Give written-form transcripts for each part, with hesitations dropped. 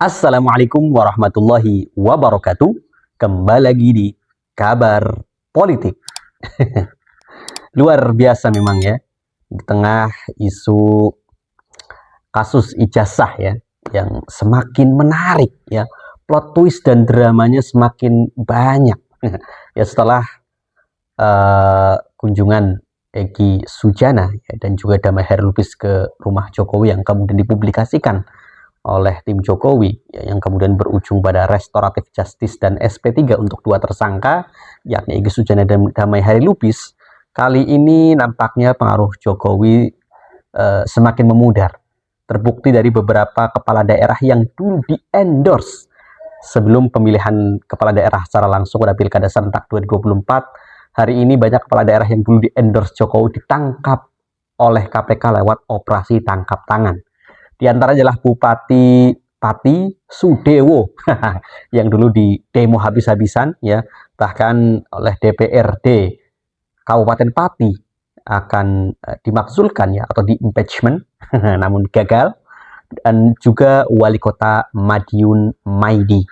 Assalamualaikum warahmatullahi wabarakatuh. Kembali lagi di Kabar Politik. Luar biasa memang ya, di tengah isu kasus ijazah ya, yang semakin menarik ya, plot twist dan dramanya semakin banyak. Ya setelah kunjungan Egy Sujana ya, dan juga Damai Hairlubis ke rumah Jokowi yang kemudian dipublikasikan oleh tim Jokowi ya, yang kemudian berujung pada restoratif justice dan SP3 untuk dua tersangka yakni Egy Sujana dan Damai Hairlubis. Kali ini nampaknya pengaruh Jokowi semakin memudar. Terbukti dari beberapa kepala daerah yang dulu di-endorse sebelum pemilihan kepala daerah secara langsung pada Pilkada serentak 2024. Hari ini banyak kepala daerah yang dulu di-endorse Jokowi ditangkap oleh KPK lewat operasi tangkap tangan. Di antara adalah Bupati Pati Sudewo yang dulu di demo habis-habisan ya, bahkan oleh DPRD Kabupaten Pati akan dimakzulkan ya atau di impeachment namun gagal, dan juga Wali Kota Madiun Maidi.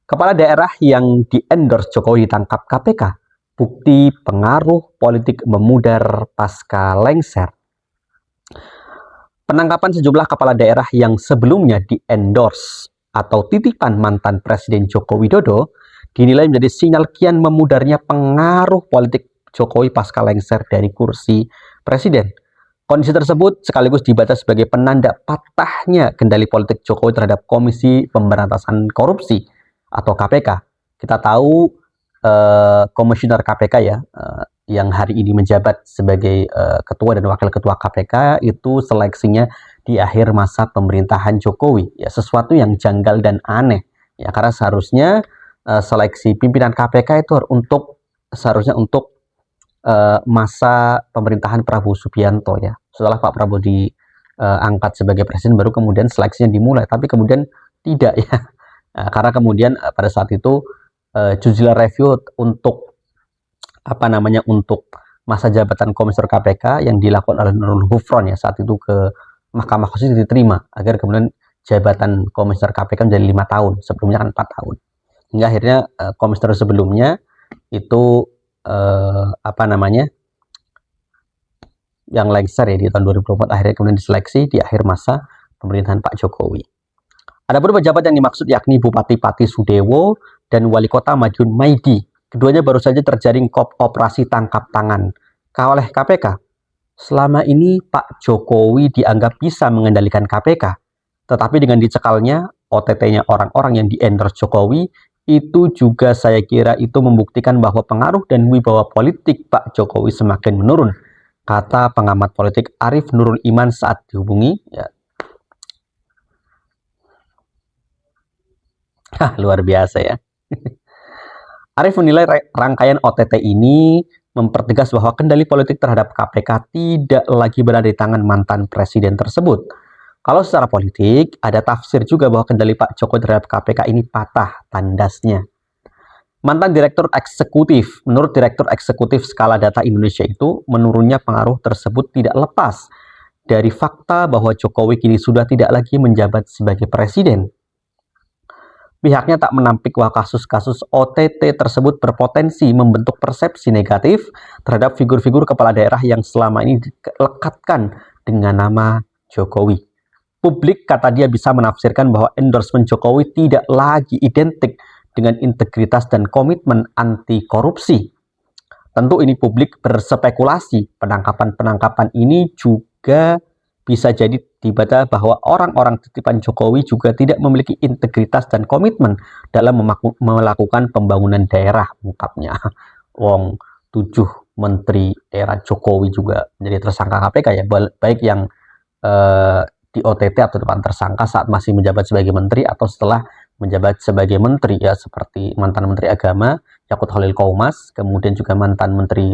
Kepala daerah yang di-endorse Jokowi ditangkap KPK, bukti pengaruh politik memudar pasca lengser. Penangkapan sejumlah kepala daerah yang sebelumnya di-endorse atau titipan mantan Presiden Joko Widodo dinilai menjadi sinyal kian memudarnya pengaruh politik Jokowi pasca lengser dari kursi Presiden. Kondisi tersebut sekaligus dibaca sebagai penanda patahnya kendali politik Jokowi terhadap Komisi Pemberantasan Korupsi atau KPK. Kita tahu Komisioner KPK ya, yang hari ini menjabat sebagai ketua dan wakil ketua KPK itu seleksinya di akhir masa pemerintahan Jokowi ya, sesuatu yang janggal dan aneh ya, karena seharusnya seleksi pimpinan KPK itu seharusnya untuk masa pemerintahan Prabowo Subianto ya. Setelah Pak Prabowo diangkat sebagai presiden baru kemudian seleksinya dimulai, tapi kemudian tidak ya. Karena kemudian pada saat itu judicial review untuk untuk masa jabatan Komisioner KPK yang dilakukan oleh Nurul Gufron ya saat itu ke Mahkamah Konstitusi diterima agar kemudian jabatan Komisioner KPK menjadi 5 tahun, sebelumnya kan 4 tahun. Hingga akhirnya komisioner sebelumnya itu yang lengser ya di tahun 2024 akhirnya kemudian diseleksi di akhir masa pemerintahan Pak Jokowi. Adapun pejabat yang dimaksud yakni Bupati Pati Sudewo dan Wali Kota Madiun Maidi. Keduanya baru saja terjaring operasi tangkap tangan oleh KPK. Selama ini Pak Jokowi dianggap bisa mengendalikan KPK, tetapi dengan dicekalnya OTT-nya orang-orang yang di-endorse Jokowi, itu juga saya kira itu membuktikan bahwa pengaruh dan wibawa politik Pak Jokowi semakin menurun, kata pengamat politik Arif Nurul Iman saat dihubungi. Ya. Luar biasa ya. Arif menilai rangkaian OTT ini mempertegas bahwa kendali politik terhadap KPK tidak lagi berada di tangan mantan presiden tersebut. Kalau secara politik, ada tafsir juga bahwa kendali Pak Jokowi terhadap KPK ini patah tandasnya. Menurut Direktur Eksekutif Skala Data Indonesia itu, menurunnya pengaruh tersebut tidak lepas dari fakta bahwa Jokowi kini sudah tidak lagi menjabat sebagai presiden. Pihaknya tak menampik bahwa kasus-kasus OTT tersebut berpotensi membentuk persepsi negatif terhadap figur-figur kepala daerah yang selama ini dilekatkan dengan nama Jokowi. Publik, kata dia, bisa menafsirkan bahwa endorsement Jokowi tidak lagi identik dengan integritas dan komitmen anti korupsi. Tentu ini publik berspekulasi. Penangkapan-penangkapan ini juga bisa jadi dibaca bahwa orang-orang titipan Jokowi juga tidak memiliki integritas dan komitmen dalam melakukan pembangunan daerah, ungkapnya. Wong 7 menteri era Jokowi juga menjadi tersangka KPK ya, baik yang di OTT atau depan tersangka saat masih menjabat sebagai menteri atau setelah menjabat sebagai menteri ya, seperti mantan Menteri Agama Yakut Khalil Qaumas, kemudian juga mantan Menteri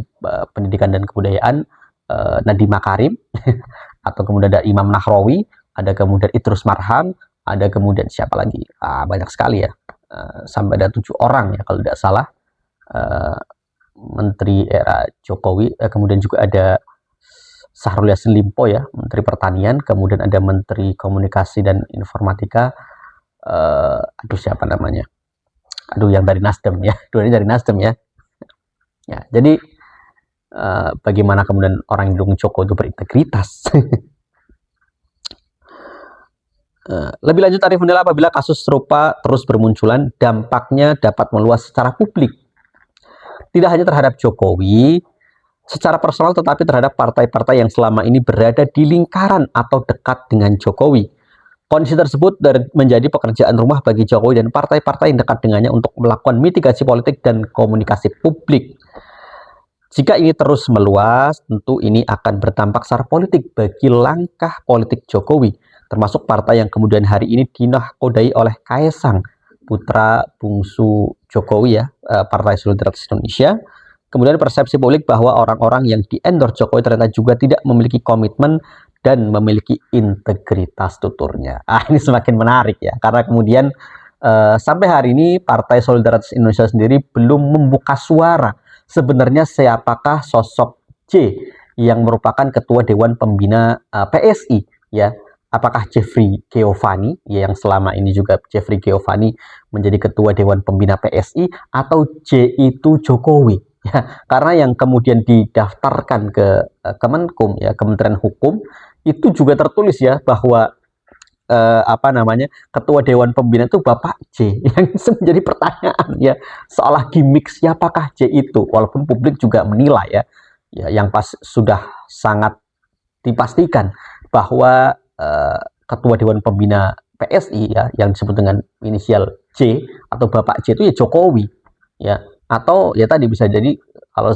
Pendidikan dan Kebudayaan Nadiem Makarim atau kemudian ada Imam Nahrawi, ada kemudian Idrus Marham, ada kemudian siapa lagi? Banyak sekali ya, sampai ada 7 orang ya kalau tidak salah menteri era Jokowi. Kemudian juga ada Syahrul Yassin Limpo ya, Menteri Pertanian, kemudian ada Menteri Komunikasi dan Informatika, aduh siapa namanya, aduh yang dari Nasdem ya, dua-duanya dari Nasdem ya. Ya, jadi bagaimana kemudian orang yang dukung Joko itu berintegritas. Lebih lanjut, Arief menilai apabila kasus serupa terus bermunculan, dampaknya dapat meluas secara publik. Tidak hanya terhadap Jokowi secara personal, tetapi terhadap partai-partai yang selama ini berada di lingkaran atau dekat dengan Jokowi. Kondisi tersebut menjadi pekerjaan rumah bagi Jokowi dan partai-partai yang dekat dengannya untuk melakukan mitigasi politik dan komunikasi publik. Jika ini terus meluas, tentu ini akan berdampak secara politik bagi langkah politik Jokowi, termasuk partai yang kemudian hari ini dinahkodai oleh Kaesang, putra bungsu Jokowi ya, Partai Solidaritas Indonesia. Kemudian persepsi publik bahwa orang-orang yang di-endorse Jokowi ternyata juga tidak memiliki komitmen dan memiliki integritas tuturnya. Ini semakin menarik ya, karena kemudian sampai hari ini Partai Solidaritas Indonesia sendiri belum membuka suara sebenarnya siapakah sosok J yang merupakan ketua Dewan Pembina PSI ya. Apakah Jeffrey Giovanni ya, yang selama ini juga Jeffrey Giovanni menjadi ketua Dewan Pembina PSI, atau J itu Jokowi ya, karena yang kemudian didaftarkan ke Kemenkum ya, Kementerian Hukum, itu juga tertulis ya bahwa ketua Dewan Pembina itu Bapak J, yang menjadi pertanyaan ya, seolah gimmick siapakah J itu, walaupun publik juga menilai ya yang pas sudah sangat dipastikan bahwa ketua Dewan Pembina PSI ya yang disebut dengan inisial J atau Bapak J itu ya Jokowi ya, atau ya tadi bisa jadi kalau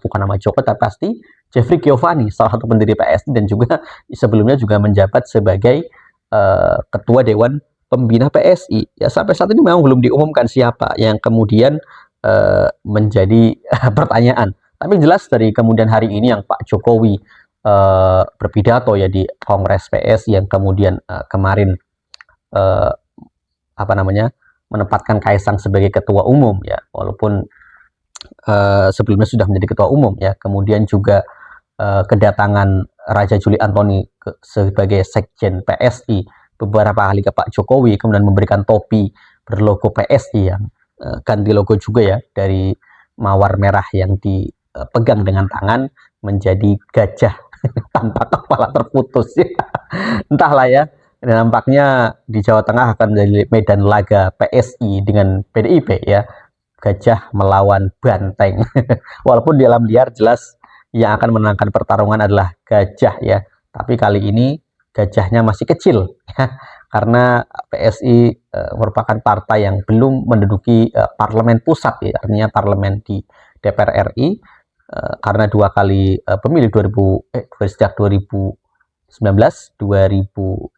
bukan nama Joko tapi pasti Jeffrey Giovanni, salah satu pendiri PSI dan juga sebelumnya juga menjabat sebagai ketua Dewan Pembina PSI ya. Sampai saat ini memang belum diumumkan siapa yang kemudian menjadi pertanyaan, tapi jelas dari kemudian hari ini yang Pak Jokowi berpidato ya di Kongres PSI yang kemudian kemarin menempatkan Kaesang sebagai ketua umum ya, walaupun sebelumnya sudah menjadi ketua umum ya. Kemudian juga kedatangan Raja Juli Antoni sebagai sekjen PSI beberapa kali ke Pak Jokowi, kemudian memberikan topi berlogo PSI yang ganti logo juga ya, dari mawar merah yang dipegang dengan tangan menjadi gajah tanpa kepala terputus ya. Entahlah ya, nampaknya di Jawa Tengah akan menjadi medan laga PSI dengan PDIP ya, gajah melawan banteng. Walaupun di alam liar jelas yang akan menangkan pertarungan adalah gajah ya, tapi kali ini gajahnya masih kecil ya, karena PSI merupakan partai yang belum menduduki parlemen pusat ya, artinya parlemen di DPR RI, karena dua kali pemilu sejak 2019 2024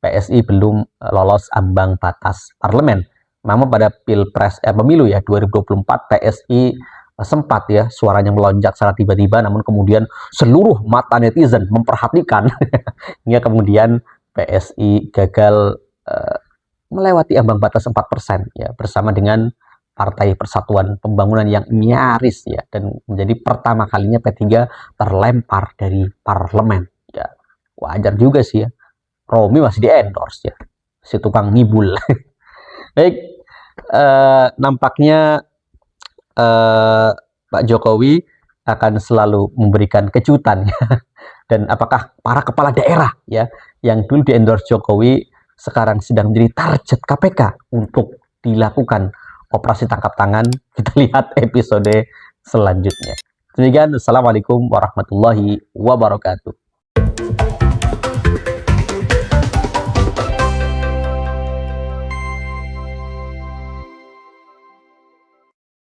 PSI belum lolos ambang batas parlemen. Namun pada pemilu ya 2024 PSI sempat ya suaranya melonjak secara tiba-tiba, namun kemudian seluruh mata netizen memperhatikan hingga kemudian PSI gagal melewati ambang batas 4% ya, bersama dengan Partai Persatuan Pembangunan yang nyaris ya, dan menjadi pertama kalinya P3 terlempar dari parlemen ya. Wajar juga sih ya, Romi masih di-endorse ya, si tukang ngibul. Baik, nampaknya Pak Jokowi akan selalu memberikan kejutan ya. Dan apakah para kepala daerah ya yang dulu di-endorse Jokowi sekarang sedang menjadi target KPK untuk dilakukan operasi tangkap tangan? Kita lihat episode selanjutnya. Demikian, Assalamualaikum warahmatullahi wabarakatuh.